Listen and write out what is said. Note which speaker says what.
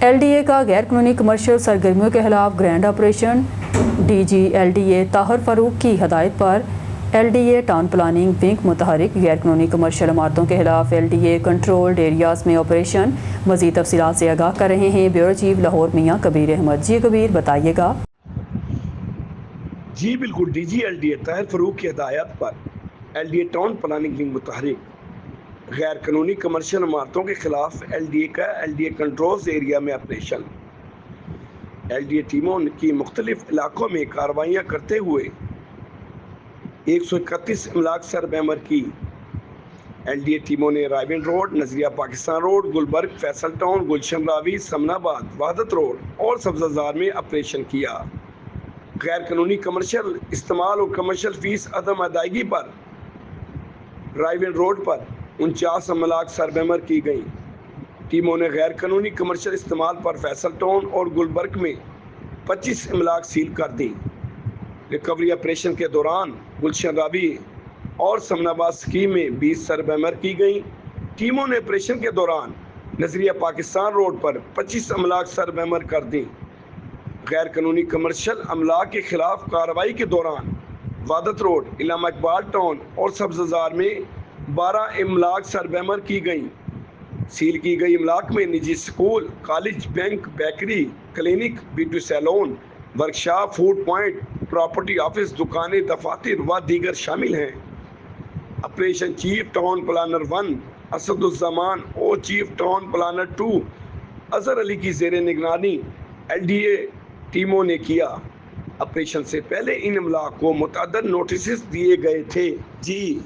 Speaker 1: LDA کا غیر قانونی کمرشل سرگرمیوں کے خلاف grand operation. DG LDA Tahir Farooq کی ہدایت پر LDA ٹاؤن پلاننگ ونگ متحرک غیر قانونی کمرشل عمارتوں کے خلاف LDA کنٹرولڈ ایریاز میں آپریشن۔ مزید تفصیلات سے آگاہ کر رہے ہیں بیورو چیف لاہور میاں کبیر احمد۔ جی کبیر، بتائیے گا۔
Speaker 2: جی بالکل، DG LDA طاہر فاروق کی ہدایت پر LDA ٹاؤن پلاننگ ونگ متحرک غیر قانونی کمرشل عمارتوں کے خلاف LDA کا LDA کنٹرولز ایریا میں آپریشن۔ LDA ٹیموں کی مختلف علاقوں میں کارروائیاں کرتے ہوئے 131 املاک سربیمر کی۔ LDA ٹیموں نے رائیون روڈ، نظریہ پاکستان روڈ، گلبرگ، فیصل ٹاؤن، گلشن راوی، سمن آباد، وحدت روڈ اور سبززار میں آپریشن کیا۔ غیر قانونی کمرشل استعمال اور کمرشل فیس عدم ادائیگی پر رائیون روڈ پر 49 املاک سربیمر کی گئیں۔ ٹیموں نے غیر قانونی کمرشل استعمال پر فیصل ٹاؤن اور گلبرگ میں 25 املاک سیل کر دیں۔ ریکوری آپریشن کے دوران گلشن راوی اور سمن آباد اسکیم میں 20 سربیمر کی گئیں۔ ٹیموں نے آپریشن کے دوران نظریہ پاکستان روڈ پر 25 املاک سربیمر کر دیں۔ غیر قانونی کمرشل املاک کے خلاف کارروائی کے دوران وحدت روڈ، علامہ اقبال ٹاؤن اور سبززار میں 12 املاک سربیمر کی گئیں۔ سیل کی گئی املاک میں نجی school, college, bank, bakery, clinic, beauty salon, workshop, food point, property office, دکانیں، دفاتر و دیگر شامل ہیں۔ Operation chief town planner 1 Asad Uzzaman اور chief town planner 2 Azhar Ali کی زیر نگرانی LDA ٹیموں نے کیا۔ آپریشن سے پہلے ان املاک کو متعدد نوٹسز دیے گئے تھے۔ جی